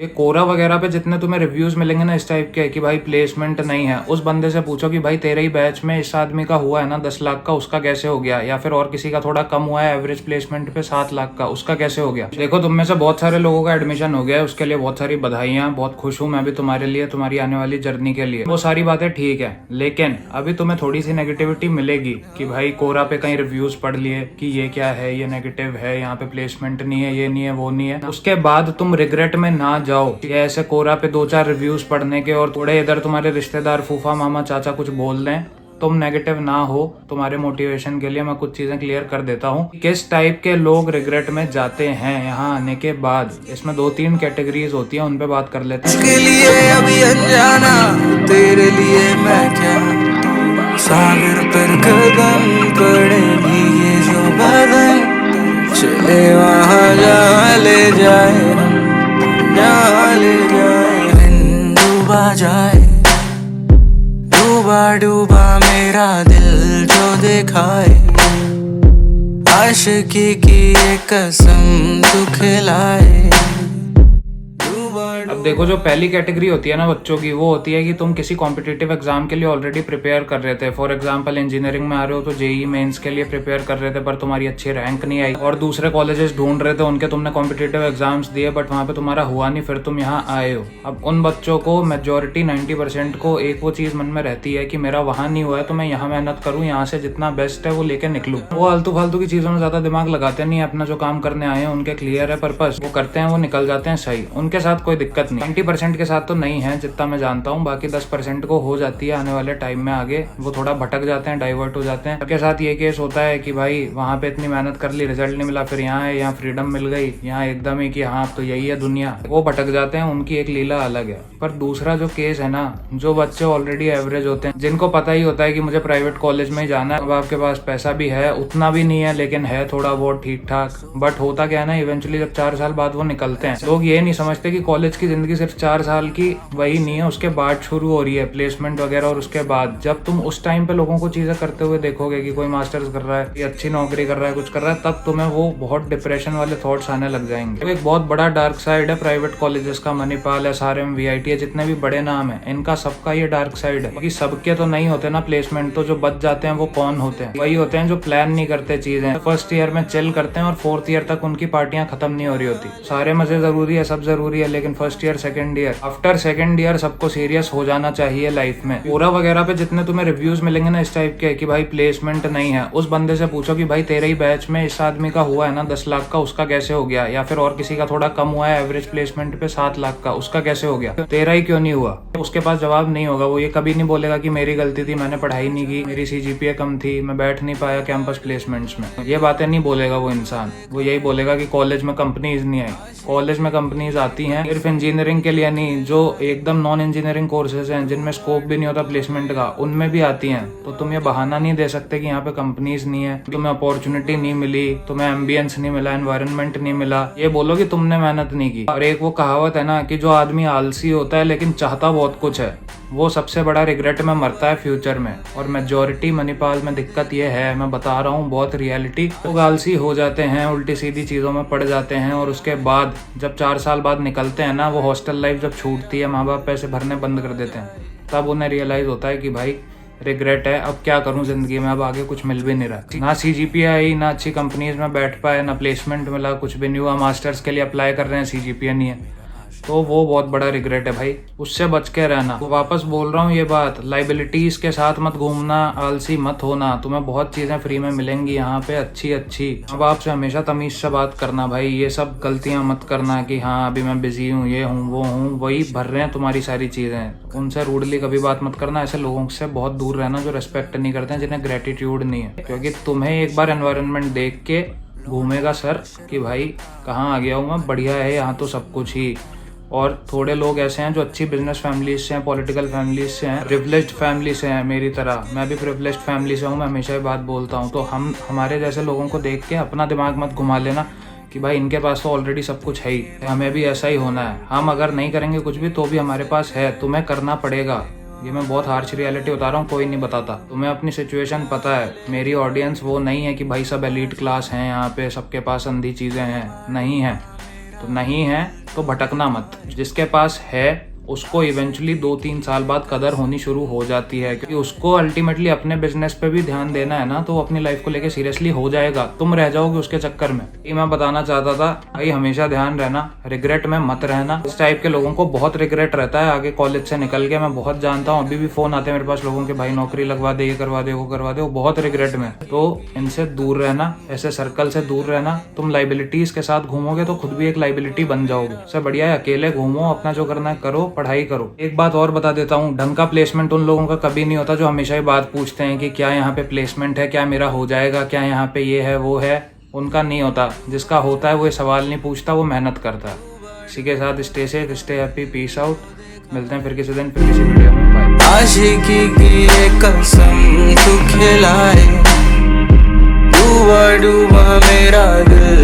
ये कोरा वगैरह पे जितने तुम्हें रिव्यूज मिलेंगे ना इस टाइप के कि भाई प्लेसमेंट नहीं है, उस बंदे से पूछो कि भाई तेरे ही बैच में इस आदमी का हुआ है ना 10 लाख का, उसका कैसे हो गया? या फिर और किसी का थोड़ा कम हुआ है एवरेज प्लेसमेंट पे 7 लाख का, उसका कैसे हो गया? देखो तुम में से बहुत सारे लोगों का एडमिशन हो गया है, उसके लिए बहुत सारी बधाइयां, बहुत खुश हूं मैं भी तुम्हारे लिए, तुम्हारी आने वाली जर्नी के लिए। वो सारी बातें ठीक है, लेकिन अभी तुम्हें थोड़ी सी नेगेटिविटी मिलेगी कि भाई कोरा पे कहीं रिव्यूज पढ़ लिए कि ये क्या है, ये नेगेटिव है, यहाँ पे प्लेसमेंट नहीं है, ये नहीं है, वो नहीं है। उसके बाद तुम रिग्रेट में ना जाओ कि ऐसे कोरा पे 2-4 रिव्यूज पढ़ने के और थोड़े इधर तुम्हारे रिश्तेदार फूफा मामा चाचा कुछ बोल दें, तुम नेगेटिव ना हो। तुम्हारे मोटिवेशन के लिए मैं कुछ चीजें क्लियर कर देता हूँ किस टाइप के लोग रिग्रेट में जाते हैं यहाँ आने के बाद। इसमें 2-3 कैटेगरीज होती है, उन पे बात कर लेते हैं। के लिए अभी अनजाना, तेरे लिए मैं क्या, सागर पर कदम पड़ेगी ये जो बदन, चले वहाँ जहाँ ले जाए, जहाँ ले जाए। दिन डूबा जाए, डूबा डूबा मेरा दिल जो दिखाए, आशिकी की ये कसम तू खिलाए। अब देखो जो पहली कैटेगरी होती है ना बच्चों की, वो होती है कि तुम किसी कॉम्पिटिटिव एग्जाम के लिए ऑलरेडी प्रिपेयर कर रहे थे। फॉर एग्जांपल इंजीनियरिंग में आ रहे हो तो जेई मेंस के लिए प्रिपेयर कर रहे थे, पर तुम्हारी अच्छी रैंक नहीं आई और दूसरे कॉलेजेस ढूंढ रहे थे, उनके तुमने कॉम्पिटिटिव एग्जाम्स दिए बट वहां पे तुम्हारा हुआ नहीं, फिर तुम यहाँ आए हो। अब उन बच्चों को मेजोरिटी 90% को एक वो चीज मन में रहती है कि मेरा वहां नहीं हुआ है तो मैं यहाँ मेहनत करूँ, यहाँ से जितना बेस्ट है वो लेके निकलूँ। वो आलतू फालतू की चीजों में ज्यादा दिमाग लगाते नहीं है, अपना जो काम करने आए हैं उनके क्लियर है पर्पस, वो करते हैं, वो निकल जाते हैं सही, उनके साथ कोई दिक्कत नहीं। 90% के साथ तो नहीं है जितना मैं जानता हूँ, बाकी 10% को हो जाती है आने वाले टाइम में आगे, वो थोड़ा भटक जाते हैं, डाइवर्ट हो जाते हैं। सबके साथ ये केस होता है कि भाई वहां पे इतनी मेहनत कर ली, रिजल्ट नहीं मिला, फिर यहाँ है, यहाँ फ्रीडम मिल गई, यहाँ एकदम ही कि हाँ तो यही है दुनिया, वो भटक जाते हैं, उनकी एक लीला अलग है। पर दूसरा जो केस है ना, जो बच्चे ऑलरेडी एवरेज होते हैं, जिनको पता ही होता है कि मुझे प्राइवेट कॉलेज में ही जाना है, अब आपके पास पैसा भी है, उतना भी नहीं है लेकिन है थोड़ा बहुत ठीक ठाक, बट होता क्या है ना, इवेंचुअली जब 4 साल बाद वो निकलते हैं, लोग ये नहीं समझते कि कॉलेज की जिंदगी सिर्फ 4 साल की वही नहीं है, उसके बाद शुरू हो रही है प्लेसमेंट वगैरह। और उसके बाद जब तुम उस टाइम पे लोगों को चीजें करते हुए देखोगे कि कोई मास्टर्स कर रहा है, कि अच्छी नौकरी कर रहा है, कुछ कर रहा है, तब तुम्हें वो बहुत डिप्रेशन वाले थॉट्स आने लग जाएंगे। तो एक बहुत बड़ा डार्क साइड है प्राइवेट कॉलेजेस का, मणिपाल, एसआरएम, वीआईटी, जितने भी बड़े नाम है, इनका सबका ये डार्क साइड है। क्योंकि सबके तो नहीं होते ना प्लेसमेंट, तो जो बच जाते हैं वो कौन होते हैं? वही होते हैं जो प्लान नहीं करते चीजें, फर्स्ट ईयर में चिल करते हैं और 4th ईयर तक उनकी पार्टियां खत्म नहीं हो रही होती। सारे मजे जरूरी है, सब जरूरी है, लेकिन first year, second year, after second year सबको सीरियस हो जाना चाहिए लाइफ में। कोरा वगैरह पे जितने तुम्हें रिव्यूज मिलेंगे ना इस टाइप के कि भाई प्लेसमेंट नहीं है, उस बंदे से पूछो कि भाई तेरे ही बैच में इस आदमी का हुआ है ना 10 लाख का, उसका कैसे हो गया? या फिर और किसी का थोड़ा कम हुआ है एवरेज प्लेसमेंट पे 7 लाख का, उसका कैसे हो गया? तेरा ही क्यों नहीं हुआ? उसके पास जवाब नहीं होगा। वो ये कभी नहीं बोलेगा कि मेरी गलती थी, मैंने पढ़ाई नहीं की, मेरी सीजीपीए कम थी, मैं बैठ नहीं पाया कैंपस प्लेसमेंट्स में, ये बातें नहीं बोलेगा वो इंसान। वो यही बोलेगा कि कॉलेज में कंपनीज नहीं आई। कॉलेज में कंपनीज आती हैं सिर्फ इंजीनियरिंग के लिए नहीं, जो एकदम नॉन इंजीनियरिंग कोर्सेज हैं जिनमें स्कोप भी नहीं होता प्लेसमेंट का, उनमें भी आती हैं। तो तुम ये बहाना नहीं दे सकते कि यहाँ पे कंपनीज नहीं है, तुम्हें अपॉर्चुनिटी नहीं मिली, तुम्हें एम्बियंस नहीं मिला, एनवायरनमेंट नहीं मिला, ये बोलो कि तुमने मेहनत नहीं की। और एक वो कहावत है ना कि जो आदमी आलसी होता है लेकिन चाहता बहुत कुछ है, वो सबसे बड़ा रिग्रेट में मरता है फ्यूचर में। और मेजोरिटी मणिपाल में दिक्कत ये है, मैं बता रहा हूँ बहुत रियलिटी, लोग आलसी हो जाते हैं, उल्टी सीधी चीजों में पड़ जाते हैं, और उसके बाद जब 4 साल बाद निकलते हैं ना, वो हॉस्टल लाइफ जब छूटती है, माँ बाप पैसे भरने बंद कर देते हैं, तब उन्हें रियलाइज होता है कि भाई रिग्रेट है, अब क्या करूं जिंदगी में, अब आगे कुछ मिल भी नहीं रहा, ना सीजीपीए आई, ना अच्छी कंपनीज में बैठ पाए, ना प्लेसमेंट मिला, कुछ भी नहीं हुआ, मास्टर्स के लिए अप्लाई कर रहे हैं, सीजीपीए नहीं है, तो वो बहुत बड़ा रिग्रेट है भाई, उससे बच के रहना। तो वापस बोल रहा हूँ ये बात, लाइबिलिटीज के साथ मत घूमना, आलसी मत होना, तुम्हें बहुत चीजें फ्री में मिलेंगी यहाँ पे अच्छी अच्छी। अब आपसे हमेशा तमीज से बात करना भाई, ये सब गलतियां मत करना कि हाँ अभी मैं बिजी हूँ, ये हूँ वो हूँ, वही भर रहे हैं तुम्हारी सारी चीजें। उनसे रूडली कभी बात मत करना, ऐसे लोगों से बहुत दूर रहना जो रेस्पेक्ट नहीं करते हैं, जिन्हें ग्रेटिट्यूड नहीं है, क्योंकि तुम्हें एक बार एनवायरनमेंट देख के घूमेगा सर कि भाई कहाँ आ गया हूँ मैं, बढ़िया है यहाँ तो सब कुछ ही। और थोड़े लोग ऐसे हैं जो अच्छी बिजनेस फैमिलीज से हैं, पॉलिटिकल फैमिलीज से हैं, प्रिविलेज्ड फैमिली से हैं, मेरी तरह, मैं भी प्रिविलेज्ड फैमिली से हूँ, मैं हमेशा ये बात बोलता हूँ। तो हमारे जैसे लोगों को देख के अपना दिमाग मत घुमा लेना कि भाई इनके पास तो ऑलरेडी सब कुछ है ही, हमें भी ऐसा ही होना है। हम अगर नहीं करेंगे कुछ भी तो भी हमारे पास है, तुम्हें करना पड़ेगा। ये मैं बहुत हार्श रियलिटी बता रहा हूँ, कोई नहीं बताता, तुम्हें अपनी सिचुएशन पता है। मेरी ऑडियंस वो नहीं है कि भाई सब एलीट क्लास हैं यहाँ पे, सबके पास अंधी चीजें हैं, नहीं है। तो नहीं है तो भटकना मत। जिसके पास है उसको इवेंचुअली 2-3 साल बाद कदर होनी शुरू हो जाती है, क्योंकि उसको अल्टीमेटली अपने बिजनेस पे भी ध्यान देना है ना, तो वो अपनी लाइफ को लेके सीरियसली हो जाएगा, तुम रह जाओगे उसके चक्कर में। ये मैं बताना चाहता था भाई, हमेशा ध्यान रहना, रिग्रेट में मत रहना। इस टाइप के लोगों को बहुत रिग्रेट रहता है आगे कॉलेज से निकल के, मैं बहुत जानता हूँ। अभी भी फोन आते हैं मेरे पास लोगों के, भाई नौकरी लगवा दे, ये करवा दे, वो करवा दे, वो बहुत रिग्रेट में। तो इनसे दूर रहना, ऐसे सर्कल से दूर रहना। तुम लाइबिलिटीज के साथ घूमोगे तो खुद भी एक लाइबिलिटी बन जाओगे। इससे बढ़िया है अकेले घूमो, अपना जो करना है करो, पढ़ाई करो। एक बात और बता देता हूँ, ढंग का प्लेसमेंट उन लोगों का कभी नहीं होता जो हमेशा ही बात पूछते हैं कि क्या यहाँ पे प्लेसमेंट है, क्या मेरा हो जाएगा, क्या यहाँ पे ये है वो है। उनका नहीं होता। जिसका होता है वो ये सवाल नहीं पूछता, वो मेहनत करता है। इसी के साथ stay safe, stay happy, peace out. मिलते हैं फिर किसी दिन, फिर किसी वीडियो में। बाय। आशिकी की ये कसम तू खिलाए, डूबा डूबा मेरा दिल।